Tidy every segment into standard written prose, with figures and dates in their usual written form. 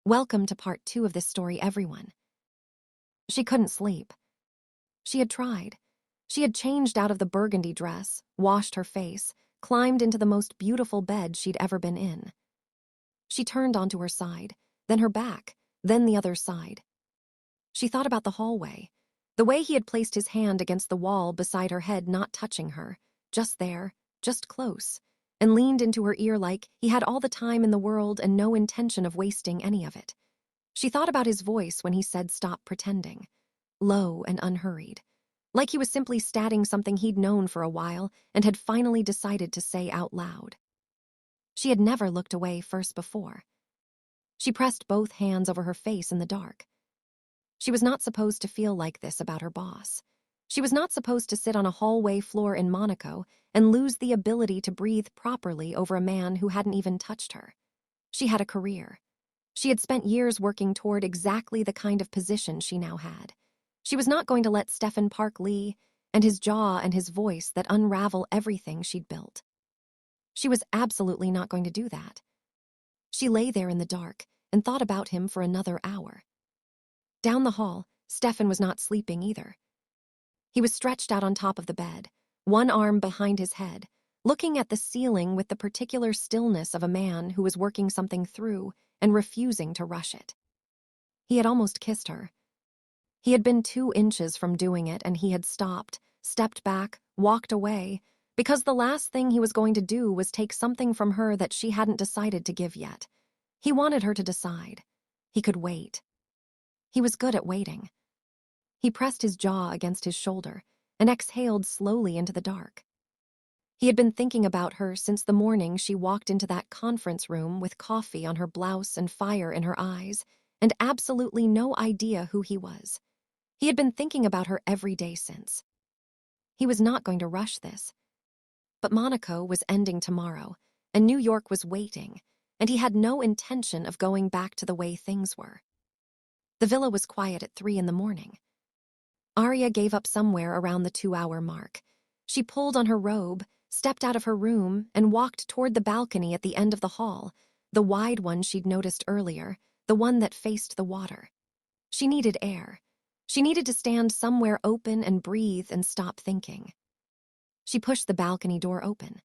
Welcome to part 2 of this story, everyone. She couldn't sleep. She had tried. She had changed out of the burgundy dress, washed her face, climbed into the most beautiful bed she'd ever been in. She turned onto her side, then her back, then the other side. She thought about the hallway, the way he had placed his hand against the wall beside her head, not touching her, just there, just close, and leaned into her ear like he had all the time in the world and no intention of wasting any of it. She thought about his voice when he said stop pretending, low and unhurried, like he was simply stating something he'd known for a while and had finally decided to say out loud. She had never looked away first before. She pressed both hands over her face in the dark. She was not supposed to feel like this about her boss. She was not supposed to sit on a hallway floor in Monaco and lose the ability to breathe properly over a man who hadn't even touched her. She had a career. She had spent years working toward exactly the kind of position she now had. She was not going to let Stefan Park Lee and his jaw and his voice that unravel everything she'd built. She was absolutely not going to do that. She lay there in the dark and thought about him for another hour. Down the hall, Stefan was not sleeping either. He was stretched out on top of the bed, one arm behind his head, looking at the ceiling with the particular stillness of a man who was working something through and refusing to rush it. He had almost kissed her. He had been 2 inches from doing it, and he had stopped, stepped back, walked away, because the last thing he was going to do was take something from her that she hadn't decided to give yet. He wanted her to decide. He could wait. He was good at waiting. He pressed his jaw against his shoulder and exhaled slowly into the dark. He had been thinking about her since the morning she walked into that conference room with coffee on her blouse and fire in her eyes, and absolutely no idea who he was. He had been thinking about her every day since. He was not going to rush this. But Monaco was ending tomorrow, and New York was waiting, and he had no intention of going back to the way things were. The villa was quiet at 3 in the morning. Aria gave up somewhere around the 2-hour mark. She pulled on her robe, stepped out of her room, and walked toward the balcony at the end of the hall, the wide one she'd noticed earlier, the one that faced the water. She needed air. She needed to stand somewhere open and breathe and stop thinking. She pushed the balcony door open.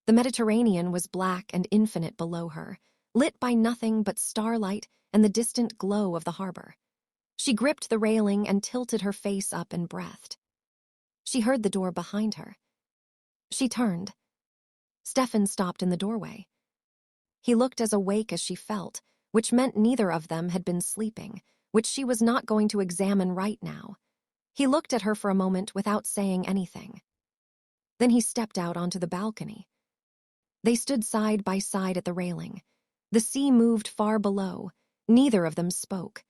The Mediterranean was black and infinite below her, lit by nothing but starlight and the distant glow of the harbor. She gripped the railing and tilted her face up and breathed. She heard the door behind her. She turned. Stefan stopped in the doorway. He looked as awake as she felt, which meant neither of them had been sleeping, which she was not going to examine right now. He looked at her for a moment without saying anything. Then he stepped out onto the balcony. They stood side by side at the railing. The sea moved far below. Neither of them spoke.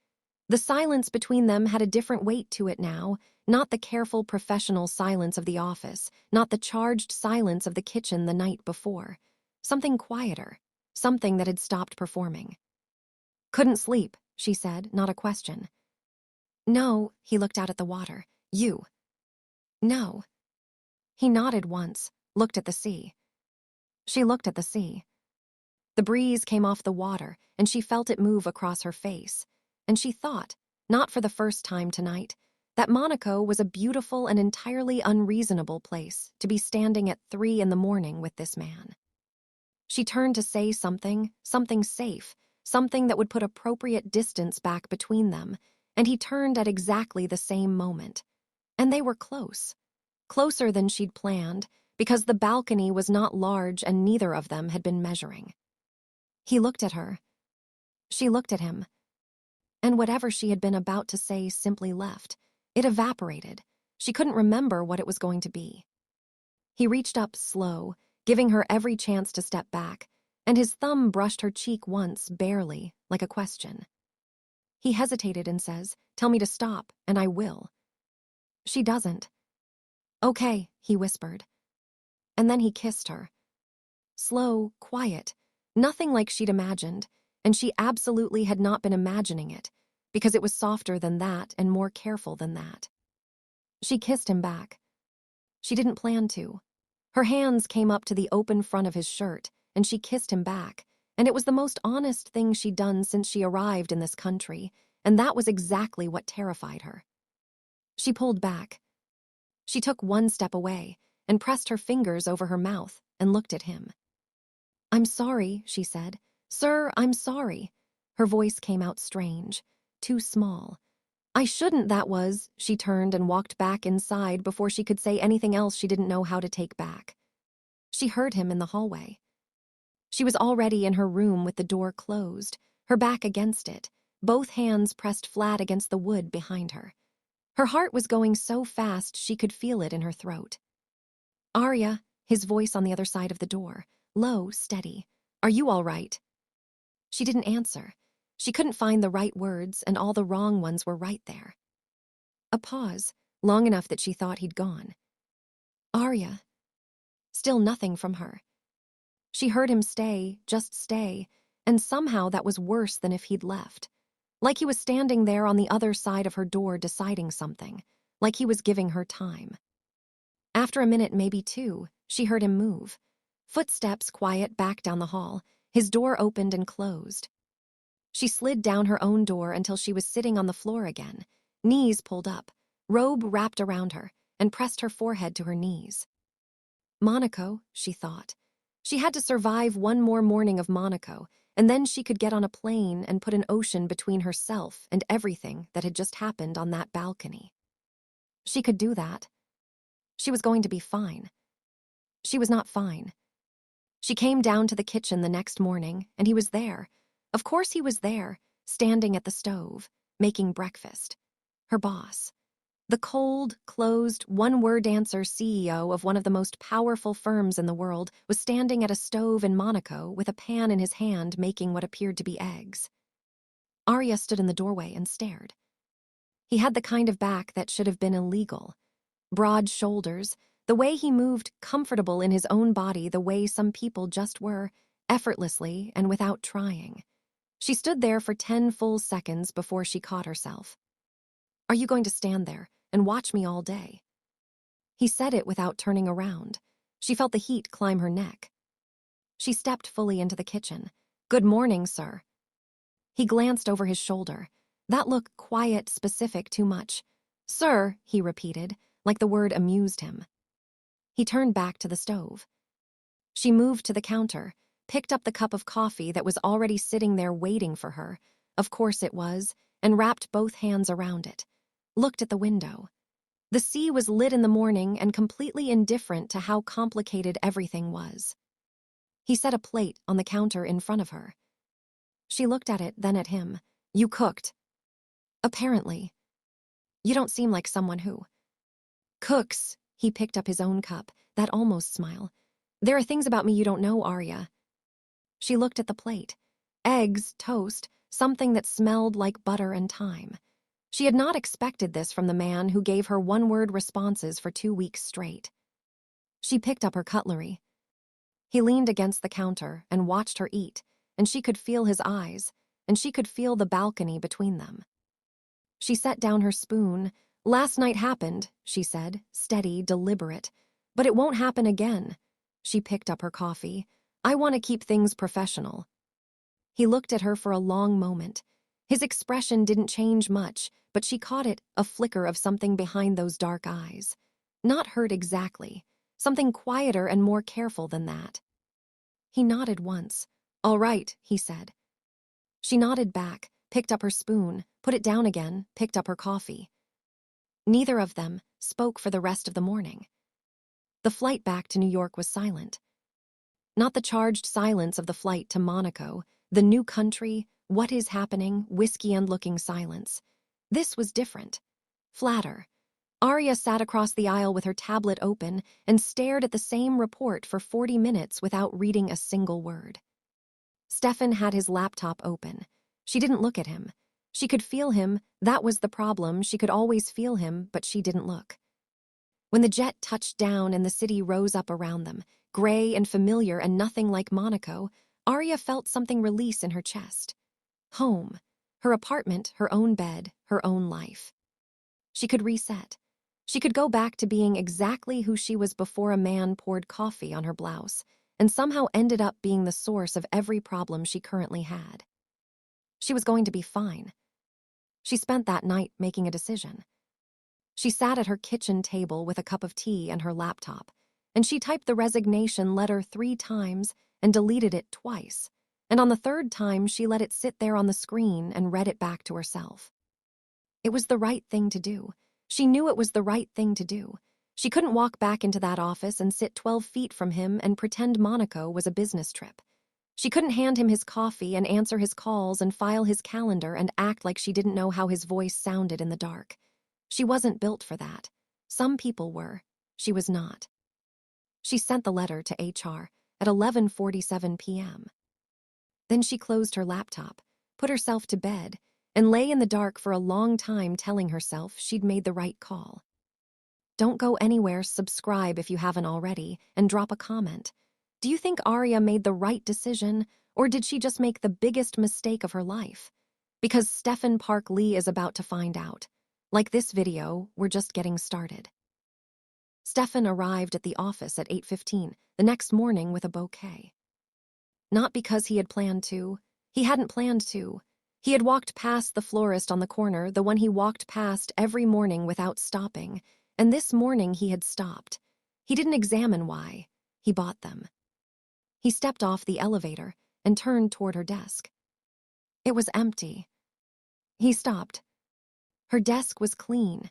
The silence between them had a different weight to it now, not the careful professional silence of the office, not the charged silence of the kitchen the night before. Something quieter, something that had stopped performing. "Couldn't sleep," she said, not a question. "No," he looked out at the water. "You." "No." He nodded once, looked at the sea. She looked at the sea. The breeze came off the water, and she felt it move across her face. And she thought, not for the first time tonight, that Monaco was a beautiful and entirely unreasonable place to be standing at 3 in the morning with this man. She turned to say something safe, something that would put appropriate distance back between them, and he turned at exactly the same moment. And they were close. Closer than she'd planned, because the balcony was not large and neither of them had been measuring. He looked at her. She looked at him. And whatever she had been about to say simply left. It evaporated. She couldn't remember what it was going to be. He reached up slow, giving her every chance to step back, and his thumb brushed her cheek once, barely, like a question. He hesitated and says, "Tell me to stop, and I will." She doesn't. "Okay," he whispered. And then he kissed her. Slow, quiet, nothing like she'd imagined, and she absolutely had not been imagining it, because it was softer than that and more careful than that. She kissed him back. She didn't plan to. Her hands came up to the open front of his shirt, and she kissed him back, And it was the most honest thing she'd done since she arrived in this country, and that was exactly what terrified her. She pulled back. She took one step away and pressed her fingers over her mouth and looked at him. "I'm sorry," she said. "Sir, I'm sorry." Her voice came out strange, too small. "I shouldn't, that was." She turned and walked back inside before she could say anything else she didn't know how to take back. She heard him in the hallway. She was already in her room with the door closed, her back against it, both hands pressed flat against the wood behind her. Her heart was going so fast she could feel it in her throat. "Aria," his voice on the other side of the door, low, steady. "Are you all right?" She didn't answer. She couldn't find the right words, and all the wrong ones were right there. A pause, long enough that she thought he'd gone. "Aria." Still nothing from her. She heard him stay, just stay, and somehow that was worse than if he'd left. Like he was standing there on the other side of her door deciding something, like he was giving her time. After a minute, maybe two, she heard him move. Footsteps quiet back down the hall. His door opened and closed. She slid down her own door until she was sitting on the floor again, knees pulled up, robe wrapped around her, and pressed her forehead to her knees. Monaco, she thought. She had to survive one more morning of Monaco, and then she could get on a plane and put an ocean between herself and everything that had just happened on that balcony. She could do that. She was going to be fine. She was not fine. She came down to the kitchen the next morning, and he was there. Of course he was there, standing at the stove, making breakfast. Her boss. The cold, closed, one-word answer CEO of one of the most powerful firms in the world was standing at a stove in Monaco with a pan in his hand making what appeared to be eggs. Aria stood in the doorway and stared. He had the kind of back that should have been illegal. Broad shoulders, the way he moved, comfortable in his own body the way some people just were, effortlessly and without trying. She stood there for 10 full seconds before she caught herself. "Are you going to stand there and watch me all day?" He said it without turning around. She felt the heat climb her neck. She stepped fully into the kitchen. "Good morning, sir." He glanced over his shoulder. That look quiet, specific, too much. "Sir," he repeated, like the word amused him. He turned back to the stove. She moved to the counter, picked up the cup of coffee that was already sitting there waiting for her, of course it was, and wrapped both hands around it. Looked at the window. The sea was lit in the morning and completely indifferent to how complicated everything was. He set a plate on the counter in front of her. She looked at it, then at him. "You cooked." "Apparently." "You don't seem like someone who cooks." He picked up his own cup, that almost smile. "There are things about me you don't know, Aria." She looked at the plate. Eggs, toast, something that smelled like butter and thyme. She had not expected this from the man who gave her one-word responses for 2 weeks straight. She picked up her cutlery. He leaned against the counter and watched her eat, and she could feel his eyes, and she could feel the balcony between them. She set down her spoon. "Last night happened," she said, steady, deliberate. "But it won't happen again." She picked up her coffee. "I want to keep things professional." He looked at her for a long moment. His expression didn't change much, but she caught it, a flicker of something behind those dark eyes. Not hurt exactly. Something quieter and more careful than that. He nodded once. "All right," he said. She nodded back, picked up her spoon, put it down again, picked up her coffee. Neither of them spoke for the rest of the morning. The flight back to New York was silent. Not the charged silence of the flight to Monaco, the new country, what is happening, whiskey and looking silence. This was different. Flatter. Aria sat across the aisle with her tablet open and stared at the same report for 40 minutes without reading a single word. Stefan had his laptop open. She didn't look at him. She could feel him, that was the problem, she could always feel him, but she didn't look. When the jet touched down and the city rose up around them, gray and familiar and nothing like Monaco, Aria felt something release in her chest. Home. Her apartment, her own bed, her own life. She could reset. She could go back to being exactly who she was before a man poured coffee on her blouse, and somehow ended up being the source of every problem she currently had. She was going to be fine. She spent that night making a decision. She sat at her kitchen table with a cup of tea and her laptop, and she typed the resignation letter 3 times and deleted it twice. And on the 3rd time, she let it sit there on the screen and read it back to herself. It was the right thing to do. She knew it was the right thing to do. She couldn't walk back into that office and sit 12 feet from him and pretend Monaco was a business trip. She couldn't hand him his coffee and answer his calls and file his calendar and act like she didn't know how his voice sounded in the dark. She wasn't built for that. Some people were. She was not. She sent the letter to HR at 11:47 p.m. Then she closed her laptop, put herself to bed, and lay in the dark for a long time telling herself she'd made the right call. Don't go anywhere, subscribe if you haven't already, and drop a comment. Do you think Aria made the right decision, or did she just make the biggest mistake of her life? Because Stefan Park Lee is about to find out. Like this video, we're just getting started. Stefan arrived at the office at 8:15 the next morning with a bouquet. Not because he had planned to. He hadn't planned to. He had walked past the florist on the corner, the one he walked past every morning without stopping, and this morning he had stopped. He didn't examine why. He bought them. He stepped off the elevator and turned toward her desk. It was empty. He stopped. Her desk was clean.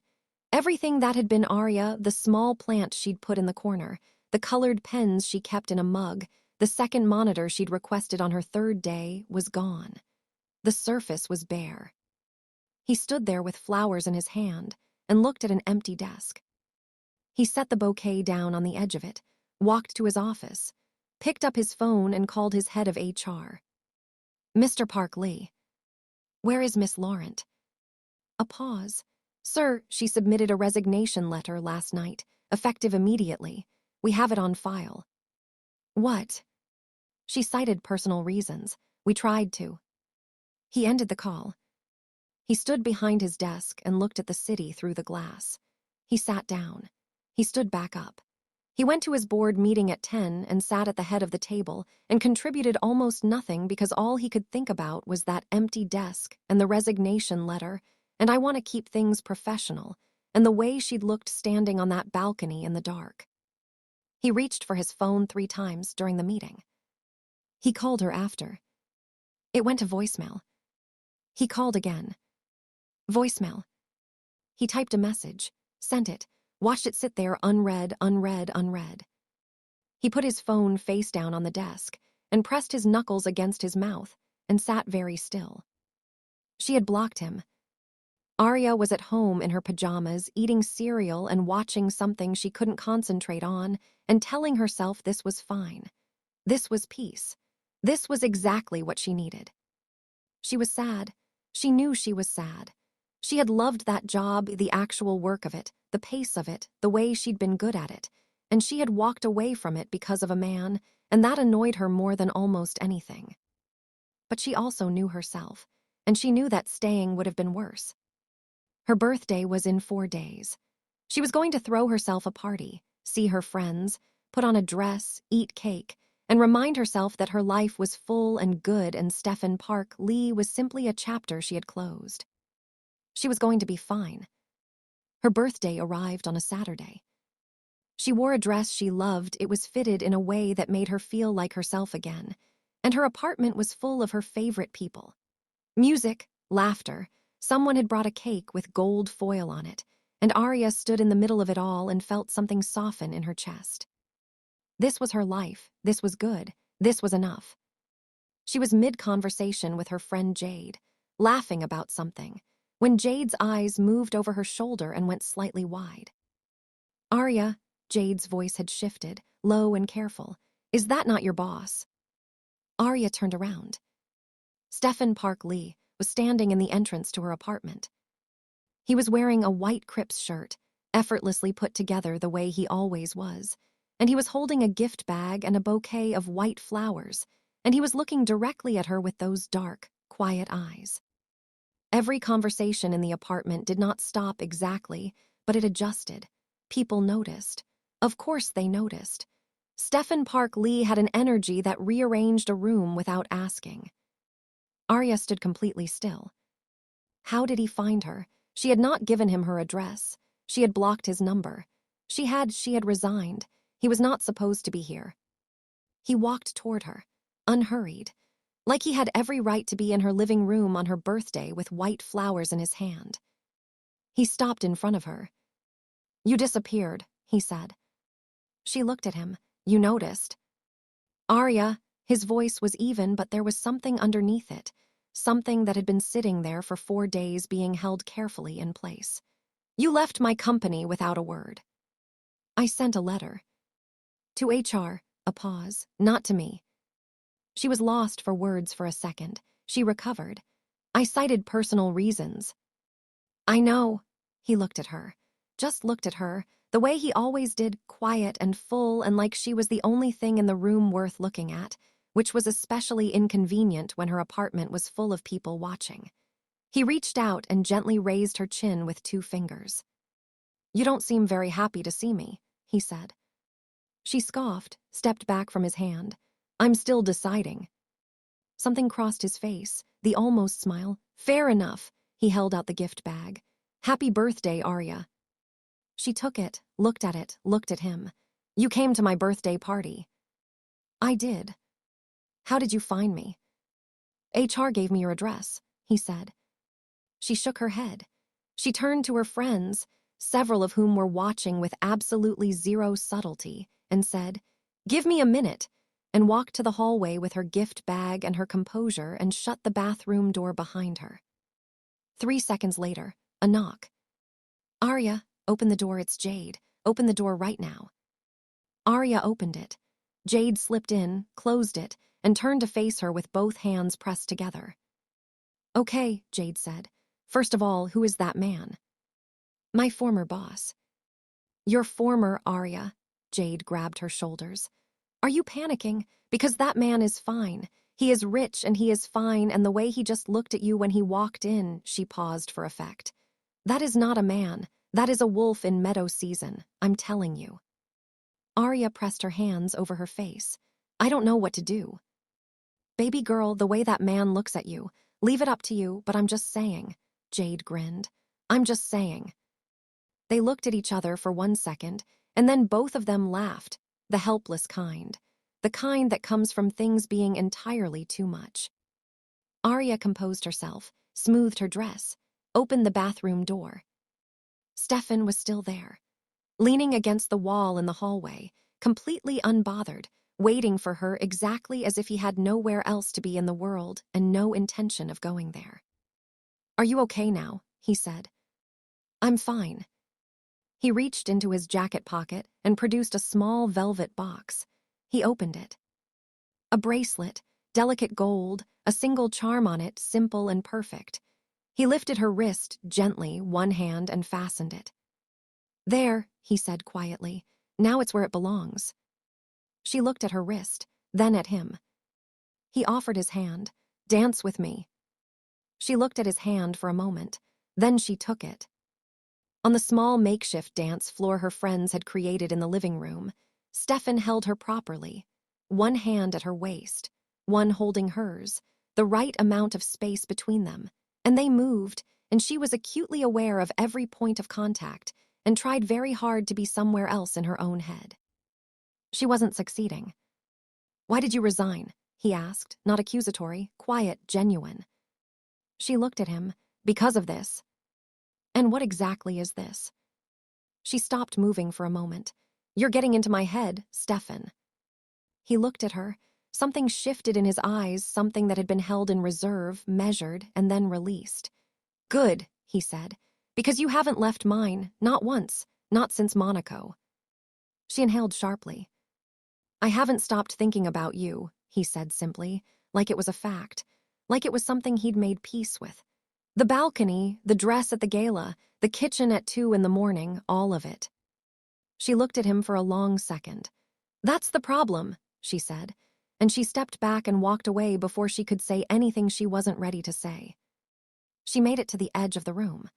Everything that had been Aria, the small plant she'd put in the corner, the colored pens she kept in a mug, the second monitor she'd requested on her 3rd day, was gone. The surface was bare. He stood there with flowers in his hand and looked at an empty desk. He set the bouquet down on the edge of it, walked to his office, picked up his phone and called his head of HR. Mr. Park Lee. Where is Miss Laurent? A pause. Sir, she submitted a resignation letter last night, effective immediately. We have it on file. What? She cited personal reasons. We tried to. He ended the call. He stood behind his desk and looked at the city through the glass. He sat down. He stood back up. He went to his board meeting at 10 and sat at the head of the table and contributed almost nothing because all he could think about was that empty desk and the resignation letter, and I want to keep things professional, and the way she'd looked standing on that balcony in the dark. He reached for his phone 3 times during the meeting. He called her after. It went to voicemail. He called again. Voicemail. He typed a message, sent it, watched it sit there unread. He put his phone face down on the desk and pressed his knuckles against his mouth and sat very still. She had blocked him. Aria was at home in her pajamas, eating cereal and watching something she couldn't concentrate on and telling herself this was fine. This was peace. This was exactly what she needed. She was sad. She knew she was sad. She had loved that job, the actual work of it, the pace of it, the way she'd been good at it, and she had walked away from it because of a man, and that annoyed her more than almost anything. But she also knew herself, and she knew that staying would have been worse. Her birthday was in 4 days. She was going to throw herself a party, see her friends, put on a dress, eat cake, and remind herself that her life was full and good and Stefan Park Lee was simply a chapter she had closed. She was going to be fine. Her birthday arrived on a Saturday. She wore a dress she loved. It was fitted in a way that made her feel like herself again, and her apartment was full of her favorite people. Music, laughter. Someone had brought a cake with gold foil on it, and Aria stood in the middle of it all and felt something soften in her chest. This was her life. This was good. This was enough. She was mid-conversation with her friend Jade, laughing about something, when Jade's eyes moved over her shoulder and went slightly wide. Aria, Jade's voice had shifted, low and careful. Is that not your boss? Aria turned around. Stefan Park Lee was standing in the entrance to her apartment. He was wearing a white Crips shirt, effortlessly put together the way he always was, and he was holding a gift bag and a bouquet of white flowers, and he was looking directly at her with those dark, quiet eyes. Every conversation in the apartment did not stop exactly, but it adjusted. People noticed. Of course they noticed. Stefan Park Lee had an energy that rearranged a room without asking. Aria stood completely still. How did he find her? She had not given him her address. She had blocked his number. She had resigned. He was not supposed to be here. He walked toward her, unhurried, like he had every right to be in her living room on her birthday with white flowers in his hand. He stopped in front of her. "You disappeared," he said. She looked at him. "You noticed." "Aria," his voice was even, but there was something underneath it, something that had been sitting there for 4 days being held carefully in place. "You left my company without a word." "I sent a letter." "To HR," a pause, "not to me." She was lost for words for a second. She recovered. "I cited personal reasons." "I know." He looked at her. Just looked at her, the way he always did, quiet and full and like she was the only thing in the room worth looking at, which was especially inconvenient when her apartment was full of people watching. He reached out and gently raised her chin with 2 fingers. "You don't seem very happy to see me," he said. She scoffed, stepped back from his hand. "I'm still deciding." Something crossed his face, the almost smile. "Fair enough." He held out the gift bag. "Happy birthday, Aria." She took it, looked at him. "You came to my birthday party." "I did." "How did you find me?" "HR gave me your address," he said. She shook her head. She turned to her friends, several of whom were watching with absolutely zero subtlety, and said, "Give me a minute," and walked to the hallway with her gift bag and her composure and shut the bathroom door behind her. 3 seconds later, a knock. "Aria, open the door, it's Jade. Open the door right now." Aria opened it. Jade slipped in, closed it, and turned to face her with both hands pressed together. "Okay," Jade said. "First of all, who is that man?" "My former boss." "Your former, Aria." Jade grabbed her shoulders. "Are you panicking? Because that man is fine. He is rich and he is fine, and the way he just looked at you when he walked in," she paused for effect. "That is not a man. That is a wolf in meadow season, I'm telling you." Aria pressed her hands over her face. "I don't know what to do." "Baby girl, the way that man looks at you. Leave it up to you, but I'm just saying." Jade grinned. "I'm just saying." They looked at each other for 1 second, and then both of them laughed, the helpless kind. The kind that comes from things being entirely too much. Aria composed herself, smoothed her dress, opened the bathroom door. Stefan was still there, leaning against the wall in the hallway, completely unbothered, waiting for her exactly as if he had nowhere else to be in the world and no intention of going there. "Are you okay now?" he said. "I'm fine." He reached into his jacket pocket and produced a small velvet box. He opened it. A bracelet, delicate gold, a single charm on it, simple and perfect. He lifted her wrist gently, one hand, and fastened it. "There," he said quietly. "Now it's where it belongs." She looked at her wrist, then at him. He offered his hand. "Dance with me." She looked at his hand for a moment. Then she took it. On the small makeshift dance floor her friends had created in the living room, Stefan held her properly, one hand at her waist, one holding hers, the right amount of space between them, and they moved, and she was acutely aware of every point of contact and tried very hard to be somewhere else in her own head. She wasn't succeeding. "Why did you resign?" he asked, not accusatory, quiet, genuine. She looked at him. "Because of this." "And what exactly is this?" She stopped moving for a moment. "You're getting into my head, Stefan." He looked at her. Something shifted in his eyes, something that had been held in reserve, measured, and then released. "Good," he said, "because you haven't left mine, not once, not since Monaco." She inhaled sharply. "I haven't stopped thinking about you," he said simply, like it was a fact, like it was something he'd made peace with. The balcony, the dress at the gala, the kitchen at 2 in the morning, all of it. She looked at him for a long second. "That's the problem," she said, and she stepped back and walked away before she could say anything she wasn't ready to say. She made it to the edge of the room.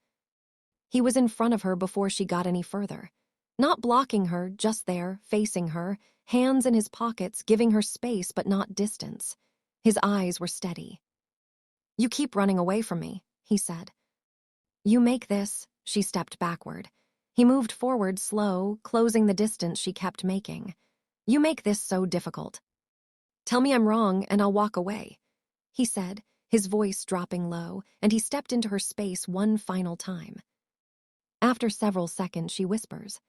He was in front of her before she got any further. Not blocking her, just there, facing her, hands in his pockets, giving her space but not distance. His eyes were steady. "You keep running away from me," he said. "You make this," she stepped backward. He moved forward slow, closing the distance she kept making. "You make this so difficult. Tell me I'm wrong and I'll walk away," he said, his voice dropping low, and he stepped into her space one final time. After several seconds, she whispers,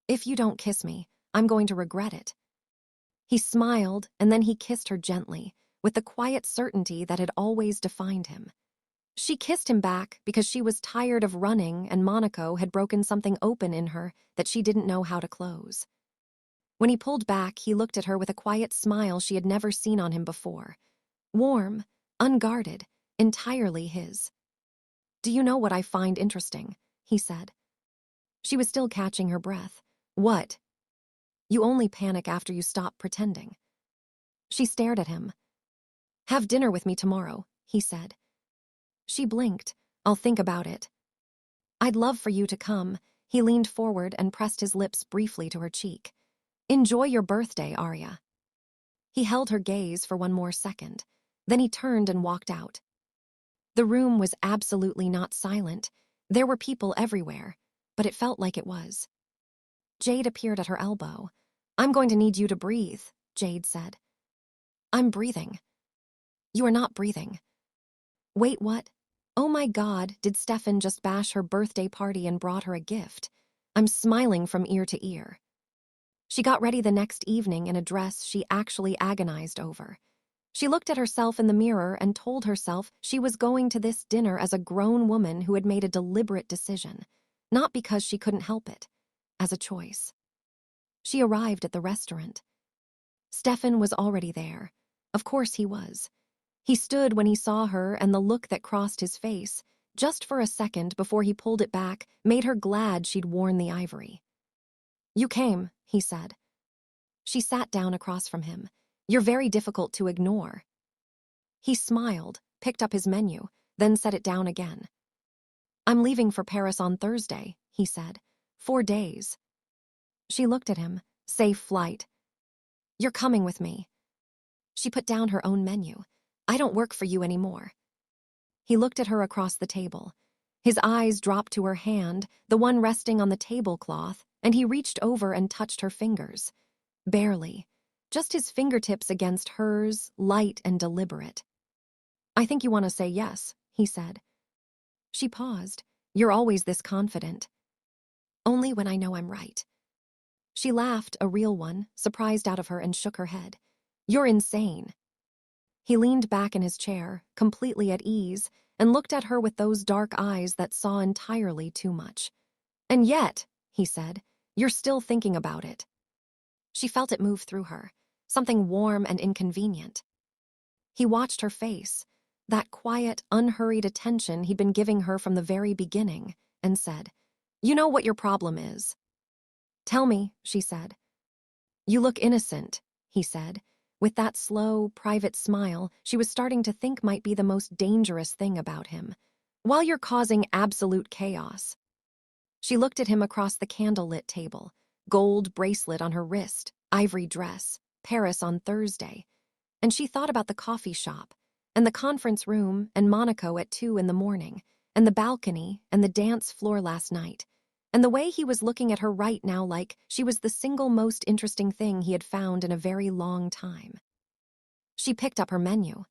"If you don't kiss me, I'm going to regret it." He smiled, and then he kissed her gently, with the quiet certainty that had always defined him. She kissed him back because she was tired of running, and Monaco had broken something open in her that she didn't know how to close. When he pulled back, he looked at her with a quiet smile she had never seen on him before. Warm, unguarded, entirely his. "Do you know what I find interesting?" he said. She was still catching her breath. "What?" "You only panic after you stop pretending." She stared at him. "Have dinner with me tomorrow," he said. She blinked. "I'll think about it." "I'd love for you to come." He leaned forward and pressed his lips briefly to her cheek. "Enjoy your birthday, Aria." He held her gaze for one more second. Then he turned and walked out. The room was absolutely not silent. There were people everywhere, but it felt like it was. Jade appeared at her elbow. "I'm going to need you to breathe," Jade said. "I'm breathing." "You are not breathing." "Wait, what? Oh my God, did Stefan just bash her birthday party and brought her a gift?" I'm smiling from ear to ear. She got ready the next evening in a dress she actually agonized over. She looked at herself in the mirror and told herself she was going to this dinner as a grown woman who had made a deliberate decision, not because she couldn't help it, as a choice. She arrived at the restaurant. Stefan was already there. Of course he was. He stood when he saw her, and the look that crossed his face, just for a second before he pulled it back, made her glad she'd worn the ivory. "You came," he said. She sat down across from him. "You're very difficult to ignore." He smiled, picked up his menu, then set it down again. "I'm leaving for Paris on Thursday," he said. 4 days. She looked at him. "Safe flight." "You're coming with me." She put down her own menu. "I don't work for you anymore." He looked at her across the table. His eyes dropped to her hand, the one resting on the tablecloth, and he reached over and touched her fingers. Barely. Just his fingertips against hers, light and deliberate. "I think you want to say yes," he said. She paused. "You're always this confident." "Only when I know I'm right." She laughed, a real one, surprised out of her, and shook her head. "You're insane." He leaned back in his chair, completely at ease, and looked at her with those dark eyes that saw entirely too much. "And yet," he said, "you're still thinking about it." She felt it move through her, something warm and inconvenient. He watched her face, that quiet, unhurried attention he'd been giving her from the very beginning, and said, "You know what your problem is." "Tell me," she said. "You look innocent," he said, with that slow, private smile she was starting to think might be the most dangerous thing about him, "while you're causing absolute chaos." She looked at him across the candlelit table, gold bracelet on her wrist, ivory dress, Paris on Thursday, and she thought about the coffee shop, and the conference room, and Monaco at 2 in the morning, and the balcony, and the dance floor last night, and the way he was looking at her right now like she was the single most interesting thing he had found in a very long time. She picked up her menu.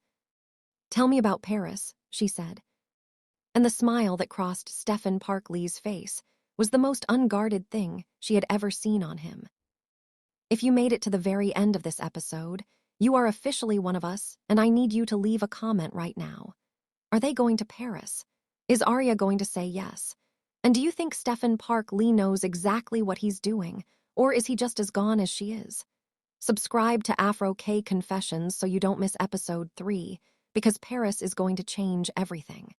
"Tell me about Paris," she said. And the smile that crossed Stefan Park Lee's face was the most unguarded thing she had ever seen on him. If you made it to the very end of this episode, you are officially one of us, and I need you to leave a comment right now. Are they going to Paris? Is Aria going to say yes? And do you think Stefan Park Lee knows exactly what he's doing, or is he just as gone as she is? Subscribe to Afro K Confessions so you don't miss episode 3, because Paris is going to change everything.